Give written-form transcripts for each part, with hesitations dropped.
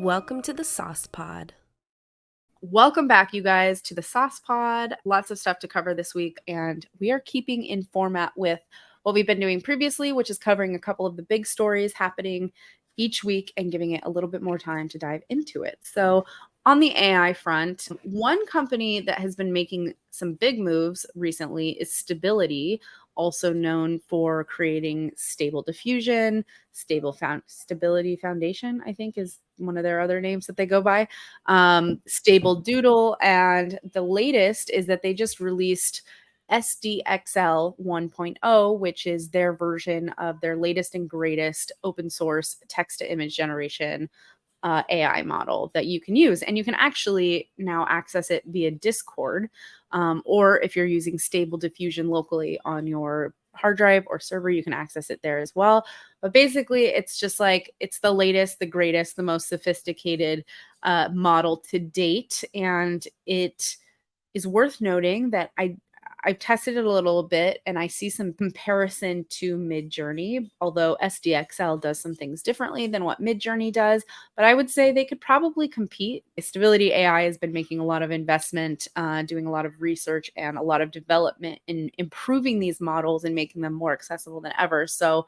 Welcome to the Sauce Pod. Welcome back, you guys, to the Sauce Pod. Lots of stuff to cover this week, and we are keeping in format with what we've been doing previously, which is covering a couple of the big stories happening each week and giving it a little bit more time to dive into it. So on the AI front, one company that has been making some big moves recently is Stability, also known for creating Stable Diffusion, Stability Foundation, I think is one of their other names that they go by, Stable Doodle. And the latest is that they just released SDXL 1.0, which is their version of their latest and greatest open source text to image generation AI model that you can use. And you can actually now access it via Discord, or if you're using Stable Diffusion locally on your hard drive or server, you can access it there as well. But basically, it's just like it's the latest, the greatest, the most sophisticated model to date. And it is worth noting that I've tested it a little bit and I see some comparison to MidJourney, although SDXL does some things differently than what MidJourney does. But I would say they could probably compete. Stability AI has been making a lot of investment, doing a lot of research and a lot of development in improving these models and making them more accessible than ever. So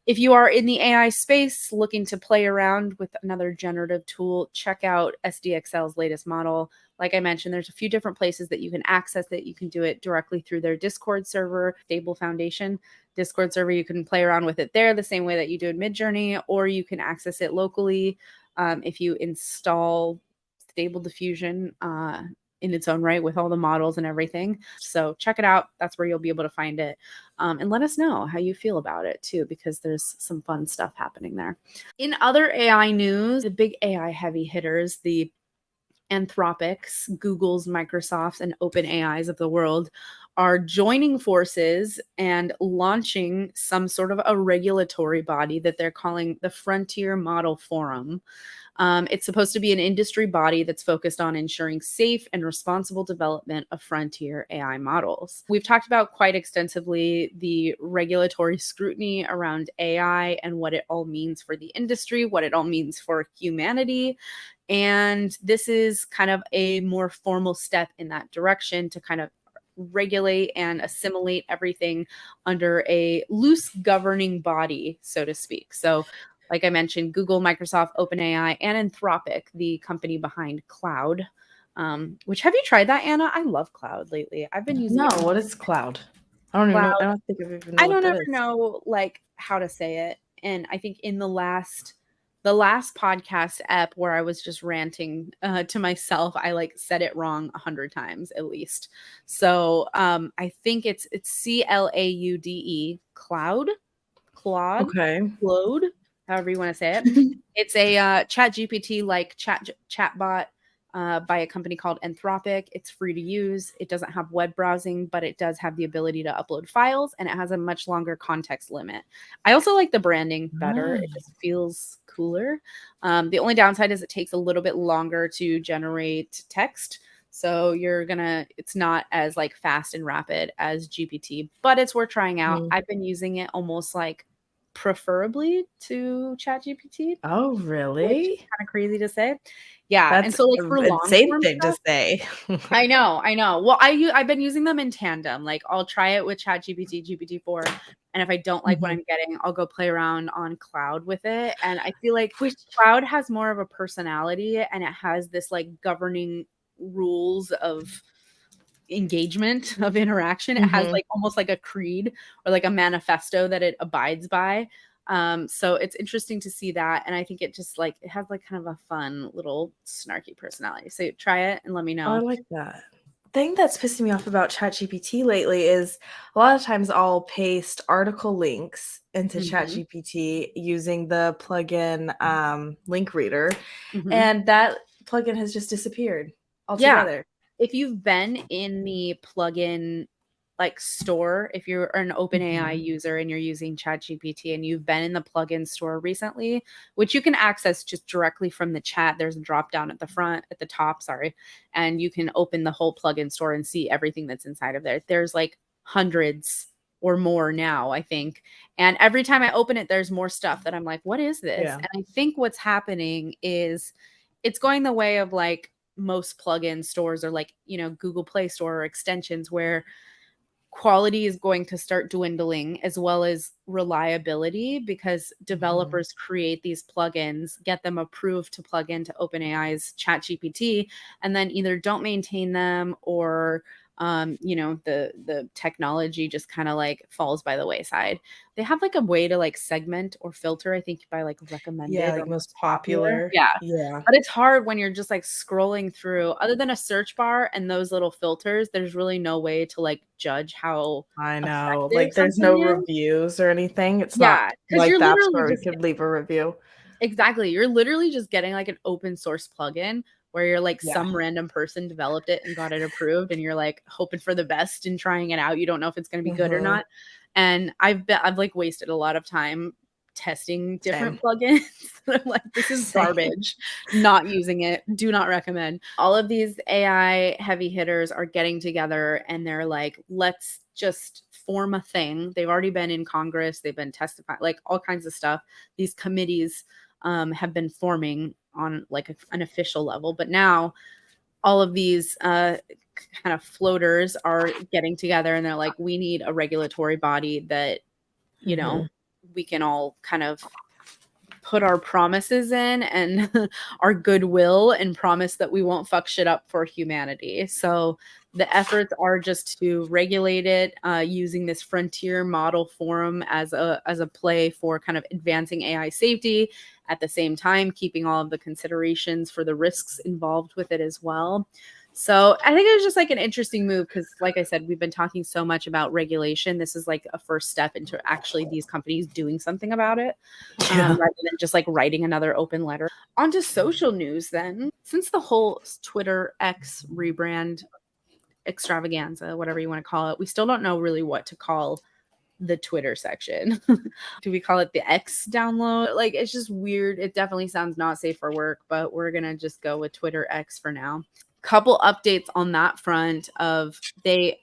if you are in the AI space looking to play around with another generative tool, check out SDXL's latest model. Like I mentioned, there's a few different places that you can access it. You can do it directly through their Discord server, Stable Foundation Discord server. You can play around with it there the same way that you do in MidJourney, or you can access it locally if you install Stable Diffusion in its own right with all the models and everything. So check it out. That's where you'll be able to find it. And let us know how you feel about it too, because there's some fun stuff happening there. In other AI news, the big AI heavy hitters, the Anthropics, Google's, Microsoft's, and OpenAI's of the world are joining forces and launching some sort of a regulatory body that they're calling the Frontier Model Forum. It's supposed to be an industry body that's focused on ensuring safe and responsible development of frontier AI models. We've talked about quite extensively the regulatory scrutiny around AI and what it all means for the industry, what it all means for humanity. And this is kind of a more formal step in that direction to kind of regulate and assimilate everything under a loose governing body, so to speak. So like I mentioned, Google, Microsoft, OpenAI, and Anthropic, the company behind Cloud. Which have you tried that, Anna? I love Cloud lately. I've been using it. What is Cloud? I don't even know. I don't think I've even know I what don't that ever is. know like how to say it. And I think in the last podcast ep where I was just ranting to myself, I like said it wrong 100 times at least. So I think it's CLAUDE, Cloud, Okay. Claude, however you want to say it. It's a chat GPT like chatbot by a company called Anthropic. It's free to use. It doesn't have web browsing, but it does have the ability to upload files, and it has a much longer context limit. I also like the branding better. It just feels cooler. The only downside is it takes a little bit longer to generate text. So it's not as like fast and rapid as GPT, but it's worth trying out. I've been using it almost like preferably to ChatGPT. Oh, really? Kind of crazy to say. Yeah. That's and so like for long insane thing to say. I know. Well, I've been using them in tandem. Like I'll try it with ChatGPT, GPT-4, and if I don't like what I'm getting, I'll go play around on Cloud with it. And I feel like Cloud has more of a personality, and it has this like governing rules of engagement, of interaction. It has like almost like a creed or like a manifesto that it abides by. So it's interesting to see that, and I think it just like it has like kind of a fun little snarky personality. So try it and let me know. I like that. Thing that's pissing me off about ChatGPT lately is a lot of times I'll paste article links into ChatGPT using the plugin link reader, and that plugin has just disappeared altogether. Yeah. If you've been in the plugin like store, if you're an OpenAI user and you're using ChatGPT and you've been in the plugin store recently, which you can access just directly from the chat, there's a drop down at the top, and you can open the whole plugin store and see everything that's inside of there. There's like hundreds or more now, I think. And every time I open it, there's more stuff that I'm like, what is this? Yeah. And I think what's happening is it's going the way of like most plugin stores or like, Google Play Store or extensions where quality is going to start dwindling as well as reliability because developers create these plugins, get them approved to plug into OpenAI's ChatGPT, and then either don't maintain them or the technology just kind of like falls by the wayside. They have like a way to like segment or filter, I think, by like recommended Yeah, or like most popular. popular. Yeah. Yeah. But it's hard when you're just like scrolling through, other than a search bar and those little filters, there's really no way to like judge how I know. effective Like there's no something is. reviews or anything. It's Yeah, not because like you're that's literally where we just could leave a review. exactly. You're literally just getting like an open source plugin where you're like Yeah. some random person developed it and got it approved and you're like hoping for the best and trying it out. You don't know if it's going to be good or not. And I've like wasted a lot of time testing different Same. plugins. I'm like, this is Same. garbage. Not using it. Do not recommend. All of these AI heavy hitters are getting together and they're like, let's just form a thing. They've already been in Congress. They've been testifying, like all kinds of stuff. These committees have been forming on like an official level. But now all of these kind of floaters are getting together and they're like, we need a regulatory body that, we can all kind of put our promises in and our goodwill and promise that we won't fuck shit up for humanity. So the efforts are just to regulate it using this frontier model forum as a play for kind of advancing AI safety, at the same time keeping all of the considerations for the risks involved with it as well. So I think it was just like an interesting move because, like I said, we've been talking so much about regulation. This is like a first step into actually these companies doing something about it, rather than just like writing another open letter. On to social news then. Since the whole Twitter X rebrand extravaganza, whatever you want to call it, we still don't know really what to call the Twitter section. Do we call it the X download? Like, it's just weird. It definitely sounds not safe for work, but we're going to just go with Twitter X for now. Couple updates on that front of they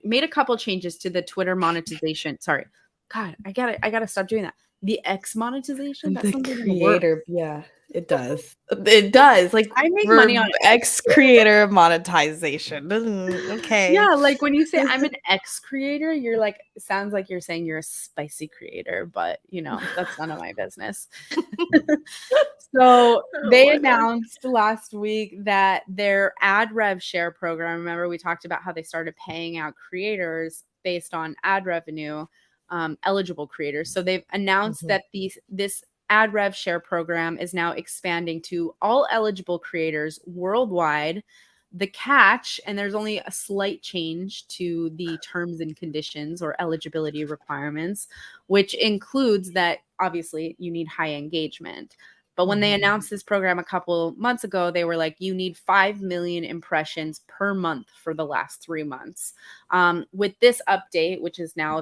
made a couple changes to the Twitter monetization. Sorry. God, I gotta stop doing that. The X monetization, that's The something in the works. creator, yeah, it does. It does. Like I make we're money on X creator monetization. Okay. Yeah, like when you say I'm an X creator, you're like, it sounds like you're saying you're a spicy creator, but that's none of my business. So they announced last week that their ad rev share program, remember we talked about how they started paying out creators based on ad revenue, eligible creators. So they've announced that this ad rev share program is now expanding to all eligible creators worldwide. The catch, and there's only a slight change to the terms and conditions or eligibility requirements, which includes that obviously you need high engagement. But when they announced this program a couple months ago, they were like, you need 5 million impressions per month for the last 3 months. With this update, which is now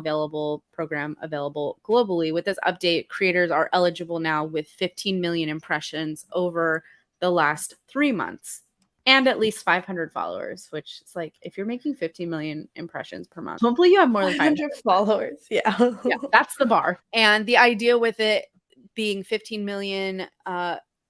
program available globally, with this update, creators are eligible now with 15 million impressions over the last 3 months and at least 500 followers, which is like, if you're making 15 million impressions per month, hopefully you have more than 500 followers. Yeah. Yeah, that's the bar. And the idea with it being 15 million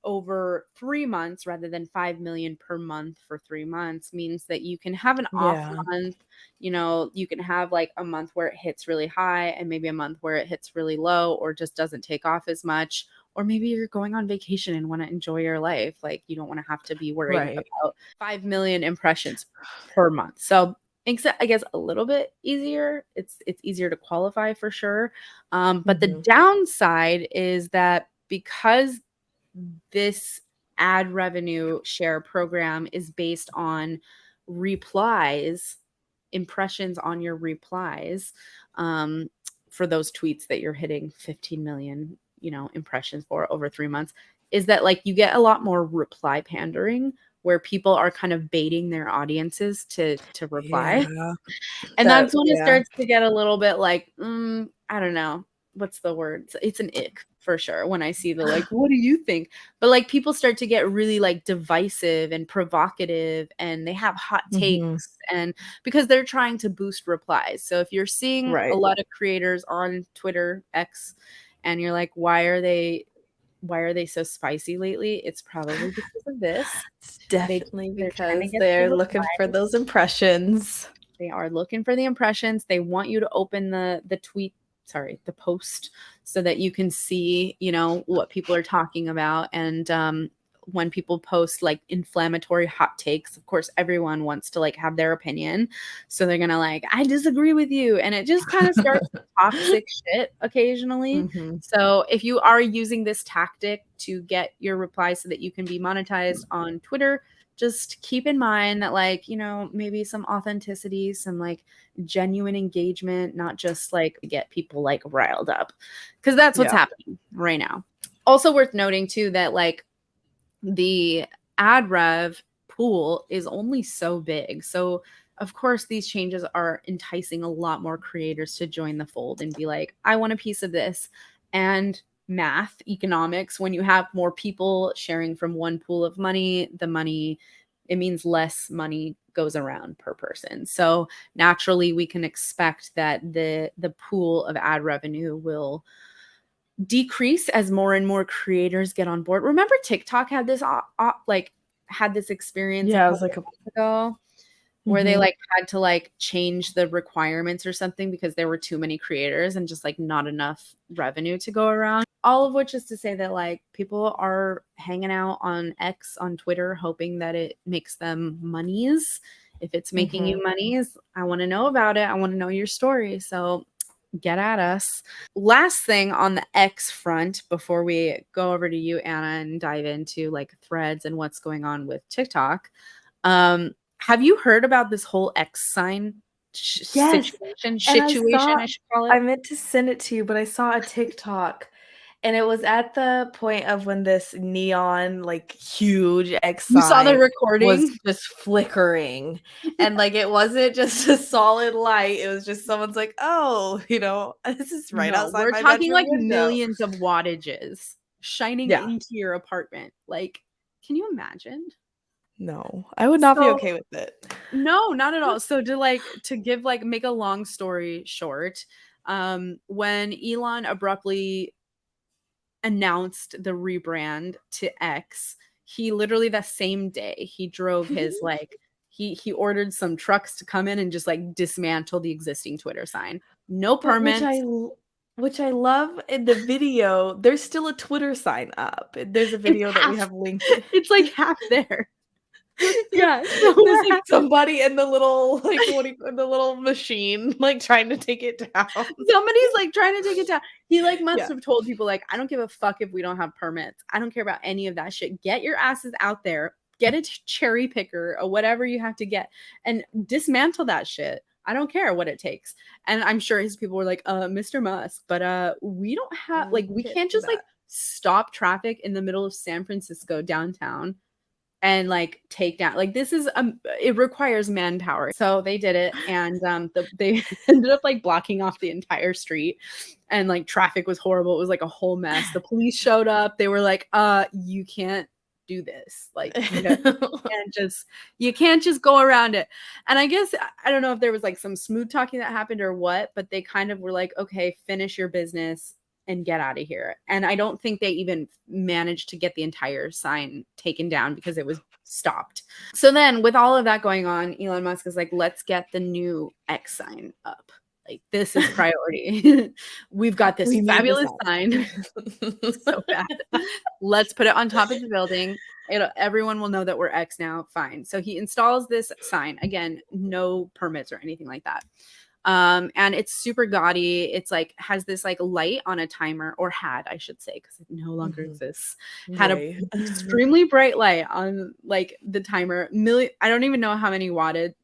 over 3 months rather than 5 million per month for 3 months means that you can have an off month. You can have like a month where it hits really high and maybe a month where it hits really low or just doesn't take off as much. Or maybe you're going on vacation and want to enjoy your life. Like you don't want to have to be worried about 5 million impressions per month. So makes it, I guess, a little bit easier. It's easier to qualify for sure. But the downside is that because this ad revenue share program is based on replies, impressions on your replies, for those tweets that you're hitting 15 million impressions for over 3 months, is that like you get a lot more reply pandering where people are kind of baiting their audiences to reply. And that's when it starts to get a little bit like, I don't know, what's the word? It's an ick. for sure when I see the like, what do you think? But like people start to get really like divisive and provocative, and they have hot takes, and because they're trying to boost replies. So if you're seeing a lot of creators on Twitter X and you're like, why are they so spicy lately? It's probably because of this. It's definitely because get they're the looking for replies. those impressions. They are looking for the impressions. They want you to open the post, so that you can see, you know, what people are talking about. And when people post like inflammatory hot takes, of course, everyone wants to like have their opinion. So they're gonna like, I disagree with you. And it just kind of starts toxic shit occasionally. So if you are using this tactic to get your replies so that you can be monetized on Twitter, just keep in mind that, like, you know, maybe some authenticity, some like genuine engagement, not just like get people like riled up, because that's what's happening right now. Also worth noting too that like the ad rev pool is only so big. So of course these changes are enticing a lot more creators to join the fold and be like, I want a piece of this. And math, economics, when you have more people sharing from one pool of money, it means less money goes around per person. So naturally we can expect that the pool of ad revenue will decrease as more and more creators get on board. Remember TikTok had this experience it was like a month ago where they like had to like change the requirements or something because there were too many creators and just like not enough revenue to go around. All of which is to say that like people are hanging out on X, on Twitter, hoping that it makes them monies. If it's making you monies, I want to know about it. I want to know your story. So get at us. Last thing on the X front before we go over to you, Anna, and dive into like threads and what's going on with TikTok. Have you heard about this whole X sign situation, I should call it? I meant to send it to you, but I saw a TikTok, and it was at the point of when this neon, like, huge X sign, you saw the recording, was just flickering, and like it wasn't just a solid light. It was just someone's like, oh, you know, this is right outside. We're talking like millions of wattages shining into your apartment. Like, can you imagine? No, I would not be okay with it. No, not at all. So make a long story short, when Elon abruptly announced the rebrand to X, he literally that same day he drove his like he ordered some trucks to come in and just like dismantle the existing Twitter sign. No permits. Which I love in the video. There's still a Twitter sign up. There's a video that we have linked. It's like half there. Yeah, there's like somebody in the little in the little machine like trying to take it down. Somebody's like trying to take it down. He like must have told people like, I don't give a fuck if we don't have permits. I don't care about any of that shit. Get your asses out there. Get a cherry picker or whatever you have to get and dismantle that shit. I don't care what it takes. And I'm sure his people were like, Mr. Musk, but we don't have like we can't just like stop traffic in the middle of San Francisco downtown and like take down, like, this is it requires manpower. So they did it, and they ended up like blocking off the entire street, and like traffic was horrible. It was like a whole mess. The police showed up. They were like, you can't do this, like, you can't just go around it. And I guess I don't know if there was like some smooth talking that happened or what, but they kind of were like, okay, finish your business and get out of here. And I don't think they even managed to get the entire sign taken down because it was stopped. So then with all of that going on, Elon Musk is like, let's get the new X sign up. Like, this is priority. We've got this fabulous sign. So bad. Let's put it on top of the building. Everyone will know that we're X now. Fine. So he installs this sign. Again, no permits or anything like that. And it's super gaudy. It's like has this like light on a timer, or had, I should say, because it no longer exists. Had a extremely bright light on like the timer. I don't even know how many watts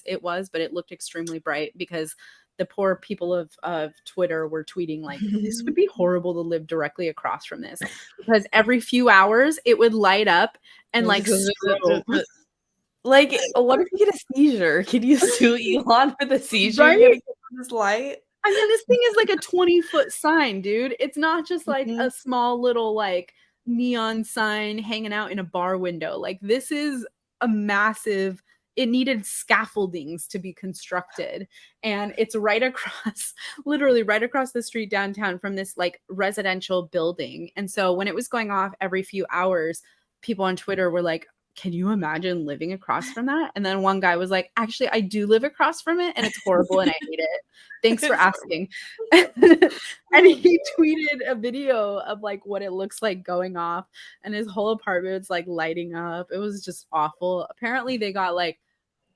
it was, but it looked extremely bright because the poor people of Twitter were tweeting like, this would be horrible to live directly across from this, because every few hours it would light up and like like, what if you get a seizure? Can you sue Elon for the seizure? Right? This light? I mean, this thing is like a 20-foot sign, dude. It's not just like a small little like neon sign hanging out in a bar window. Like this is a massive, it needed scaffoldings to be constructed. And it's right across, literally right across the street downtown from this like residential building. And so when it was going off every few hours, people on Twitter were like, can you imagine living across from that? And then one guy was like, actually, I do live across from it and it's horrible and I hate it. Thanks for asking. And he tweeted a video of like what it looks like going off and his whole apartment's like lighting up. It was just awful. Apparently they got like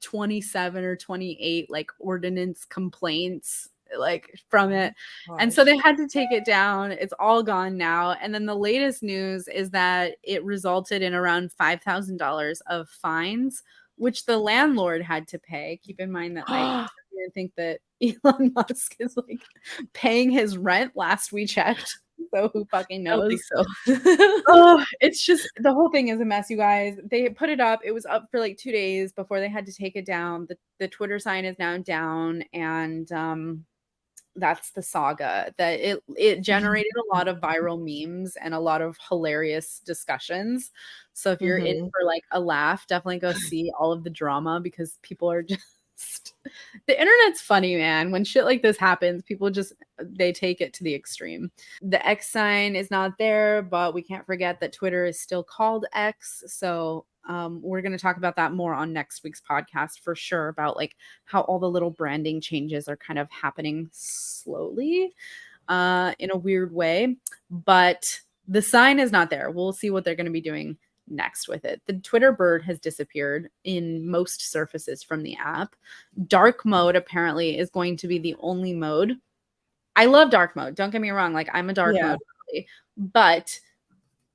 27 or 28 like ordinance complaints like from it. And so they had to take it down. It's all gone now. And then the latest news is that it resulted in around $5,000 of fines, which the landlord had to pay. Keep in mind that like I didn't think that Elon Musk is like paying his rent last we checked. So who fucking knows? I don't think so. Oh, it's just the whole thing is a mess, you guys. They put it up. It was up for like 2 days before they had to take it down. The Twitter sign is now down, and that's the saga. That it generated a lot of viral memes and a lot of hilarious discussions. So if you're in for like a laugh, definitely go see all of the drama because people are just the internet's funny, man. When shit like this happens, people just they take it to the extreme. The X sign is not there, but we can't forget that Twitter is still called X. So we're going to talk about that more on next week's podcast for sure, about like how all the little branding changes are kind of happening slowly in a weird way. But the sign is not there. We'll see what they're going to be doing next with it. The Twitter bird has disappeared in most surfaces from the app. Dark mode apparently is going to be the only mode. I love dark mode. Don't get me wrong. Like I'm a dark mode, really, but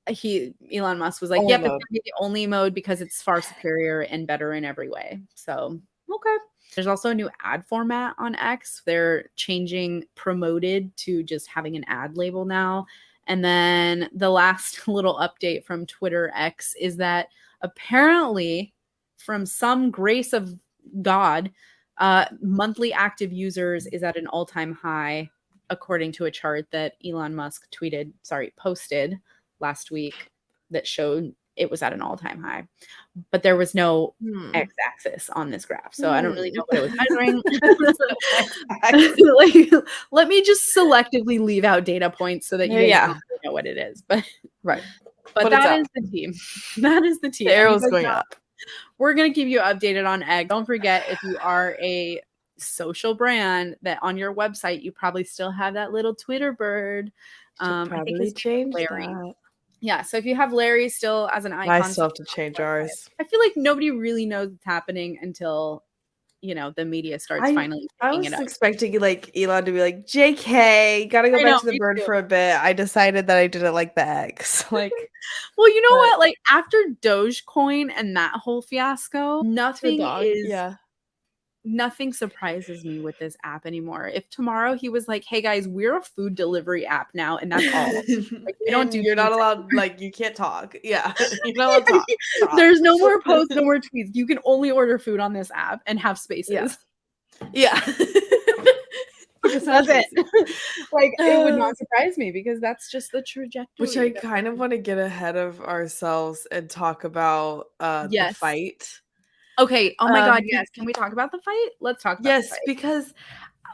Elon Musk was like, yep, it's gonna be the only mode because it's far superior and better in every way. So okay. There's also a new ad format on X. They're changing promoted to just having an ad label now. And then the last little update from Twitter X is that apparently, from some grace of God, monthly active users is at an all-time high, according to a chart that Elon Musk posted last week that showed it was at an all-time high. But there was no x-axis on this graph, so I don't really know what it was measuring. Like, let me just selectively leave out data points so that you guys don't really know what it is. But right, but that is the team. That is the team. The arrow's going up. We're gonna keep you updated on Egg. Don't forget, if you are a social brand, that on your website you probably still have that little Twitter bird. I think his change Larry. that. Yeah, so if you have Larry still as an icon, I still have to change ours. I feel like nobody really knows what's happening until, you know, the media starts finally picking it up. I was expecting like Elon to be like, JK, gotta go back to the bird for a bit. I decided that I didn't like the X. Like, well, you know what? Like after Dogecoin and that whole fiasco, nothing surprises me with this app anymore. If tomorrow he was like, hey guys, we're a food delivery app now, and that's all. Like, we don't do you're not allowed, like, you can't talk. Yeah. You're not allowed to talk. There's no more posts, no more tweets. You can only order food on this app and have spaces. Yeah. That's it. Like, it would not surprise me because that's just the trajectory. Which I kind of want to get ahead of ourselves and talk about the fight. Okay. Oh my God. Yes. Can we talk about the fight? Let's talk about the fight. Because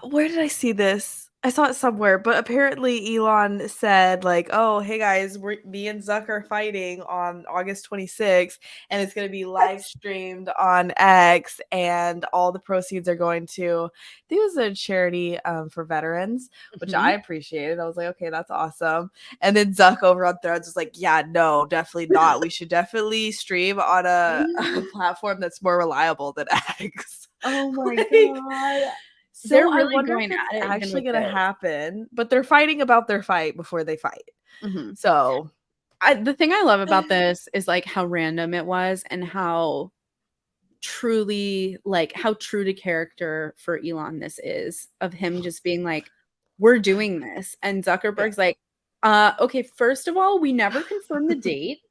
where did I see this? I saw it somewhere, but apparently Elon said like, oh, hey guys, me and Zuck are fighting on August 26th, and it's going to be live streamed on X, and all the proceeds are going to, I think it was a charity for veterans, which I appreciated. I was like, okay, that's awesome. And then Zuck over on Threads was like, yeah, no, definitely not. We should definitely stream on a platform that's more reliable than X. Oh my God. So they're really going at it. Actually going to happen, but they're fighting about their fight before they fight. So the thing I love about this is like how random it was and how truly like how true to character for Elon this is, of him just being like, we're doing this. And Zuckerberg's like, okay, first of all, we never confirmed the date.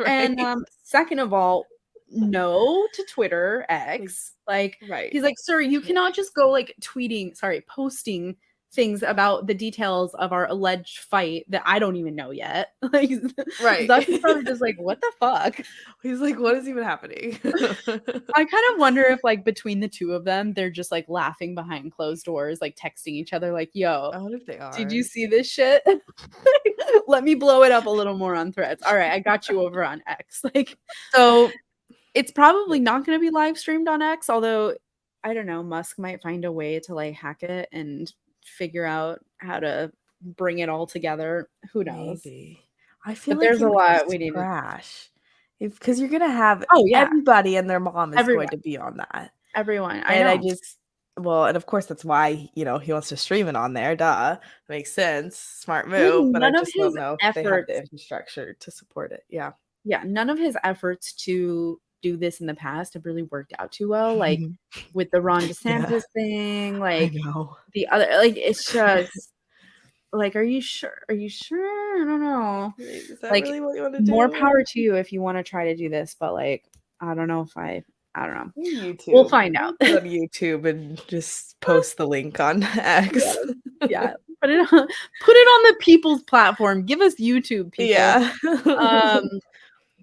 And second of all, no to Twitter X. Like, he's like, sir, you cannot just go like posting things about the details of our alleged fight that I don't even know yet. Like, Right. Zuck is probably just like, what the fuck? He's like, what is even happening? I kind of wonder if, like, between the two of them, they're just like laughing behind closed doors, like texting each other, like, yo, I wonder if they are. did you see this shit? Let me blow it up a little more on Threads. All right, I got you over on X. Like, so it's probably not going to be live streamed on X, although I don't know, Musk might find a way to like hack it and figure out how to bring it all together. Who knows? Maybe. I feel But like there's it a would lot just we need to. crash. Because you're gonna have Oh yeah, everybody and their mom is everyone, going to be on that. everyone. I And I know. just and of course that's why, he wants to stream it on there. Duh. Makes sense. Smart move. But I None of just don't his know if they have the efforts. infrastructure to support it. Yeah. Yeah, none of his efforts to do this in the past have really worked out too well. Like with the Ron Yeah, DeSantis thing, I like know. the other, like it's just like, are you sure? Are you sure? I don't know. Is that Like, really what you want to more do? power to you if you want to try to do this, but like, I don't know if I don't know. YouTube. We'll find out. Put it on YouTube and just post the link on X. Yeah. Put it on the people's platform. Give us YouTube, people. Yeah.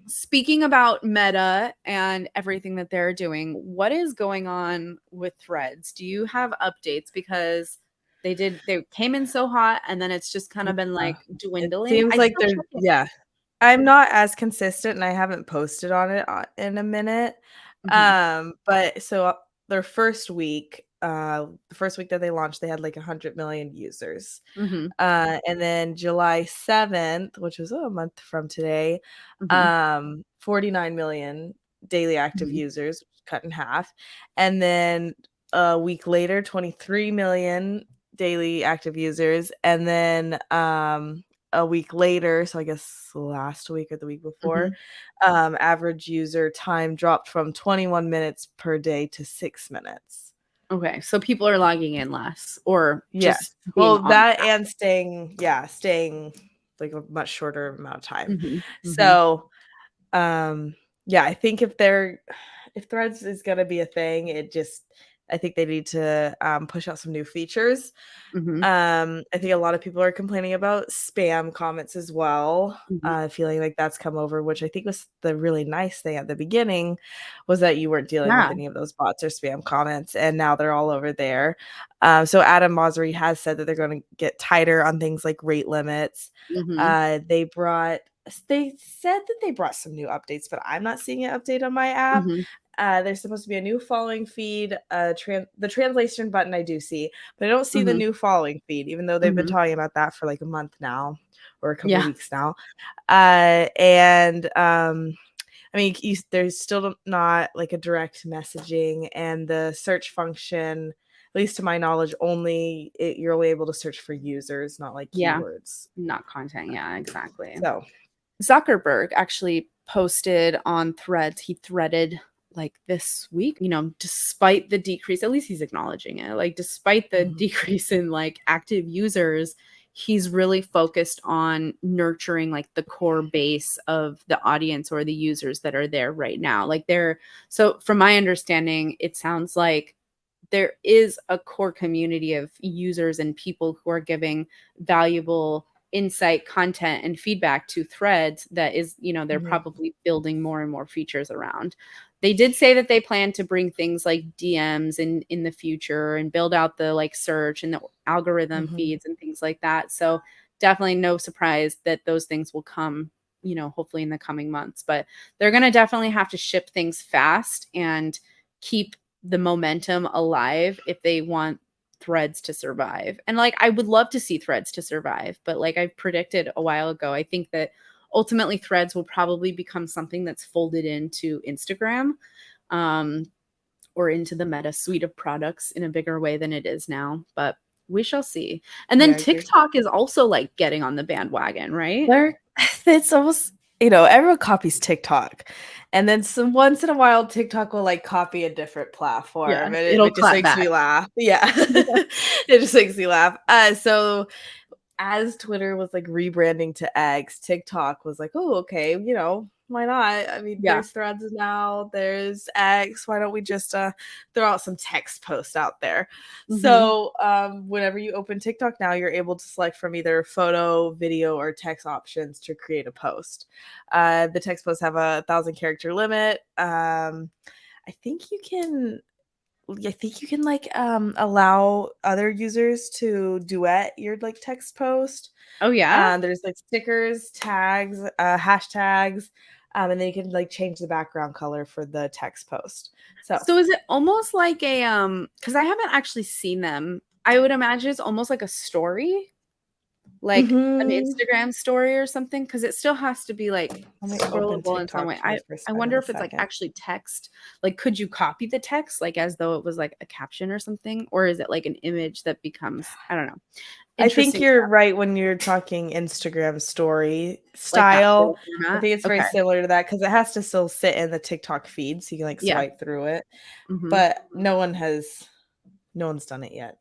Speaking about Meta and everything that they're doing, what is going on with Threads? Do you have updates? Because they came in so hot and then it's just kind of been like dwindling. It seems like they're I'm not as consistent and I haven't posted on it in a minute. But so their first week, the first week that they launched, they had like 100 million users. And then July 7th, which was a month from today, 49 million daily active users, cut in half. And then a week later, 23 million daily active users. And then a week later, so I guess last week or the week before, average user time dropped from 21 minutes per day to 6 minutes. Okay, so people are logging in less, or just that and staying like a much shorter amount of time. So, I think if Threads is gonna be a thing, I think they need to push out some new features. I think a lot of people are complaining about spam comments as well, feeling like that's come over, which I think was the really nice thing at the beginning, was that you weren't dealing with any of those bots or spam comments, and now they're all over there. So Adam Mosseri has said that they're going to get tighter on things like rate limits. They said that they brought some new updates, but I'm not seeing an update on my app. There's supposed to be a new following feed. The translation button I do see, but I don't see the new following feed, even though they've been talking about that for like a month now or a couple of weeks now. I mean, there's still not like a direct messaging, and the search function, at least to my knowledge, you're only able to search for users, not like keywords, not content. Yeah, exactly. So Zuckerberg actually posted on Threads. He threaded like this week, despite the decrease, at least he's acknowledging it, like despite the decrease in like active users, he's really focused on nurturing like the core base of the audience or the users that are there right now. Like so from my understanding, it sounds like there is a core community of users and people who are giving valuable insight, content, and feedback to Threads that is, they're probably building more and more features around. They did say that they plan to bring things like DMs in the future and build out the like search and the algorithm feeds and things like that. So definitely no surprise that those things will come, hopefully in the coming months. But they're going to definitely have to ship things fast and keep the momentum alive if they want Threads to survive. And like, I would love to see Threads to survive, but like I predicted a while ago, I think that ultimately Threads will probably become something that's folded into Instagram, or into the Meta suite of products in a bigger way than it is now, but we shall see. And then TikTok is also like getting on the bandwagon, right? It's almost, everyone copies TikTok, and then once in a while TikTok will like copy a different platform, and it just makes me laugh. It just makes me laugh. So as Twitter was like rebranding to X, TikTok was like, oh, okay, why not? I mean, Yeah. there's Threads now, there's X. Why don't we just throw out some text posts out there? So whenever you open TikTok now, you're able to select from either photo, video, or text options to create a post. The text posts have a 1,000-character limit. I think you can like allow other users to duet your like text post. Oh yeah. There's like stickers, tags, hashtags, and then you can like change the background color for the text post. So is it almost like a because I haven't actually seen them. I would imagine it's almost like a story, like an Instagram story or something, because it still has to be like Let me open scrollable in some way. TikTok I wonder if it's like actually text. Like, could you copy the text like as though it was like a caption or something, or is it like an image that becomes, I don't know. I think you're right when you're talking Instagram story style. Like I think it's very similar to that because it has to still sit in the TikTok feed, so you can like swipe through it. But no one's done it yet.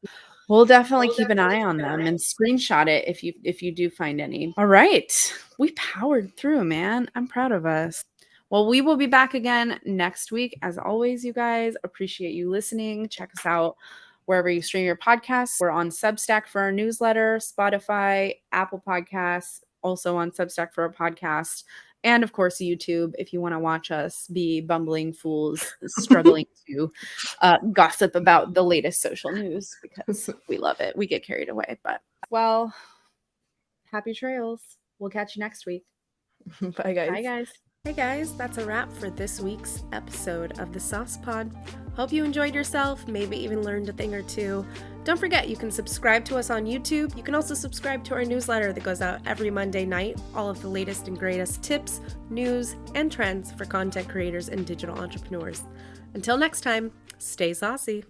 We'll definitely keep an eye on them and screenshot it if you do find any. All right. We powered through, man. I'm proud of us. Well, we will be back again next week. As always, you guys, appreciate you listening. Check us out wherever you stream your podcasts. We're on Substack for our newsletter, Spotify, Apple Podcasts, also on Substack for our podcast. And of course, YouTube, if you want to watch us be bumbling fools struggling to gossip about the latest social news, because we love it. We get carried away. But, well, happy trails. We'll catch you next week. Bye, guys. Bye, guys. Hey guys, that's a wrap for this week's episode of the Sauce Pod. Hope you enjoyed yourself, maybe even learned a thing or two. Don't forget, you can subscribe to us on YouTube. You can also subscribe to our newsletter that goes out every Monday night. All of the latest and greatest tips, news, and trends for content creators and digital entrepreneurs. Until next time, stay saucy.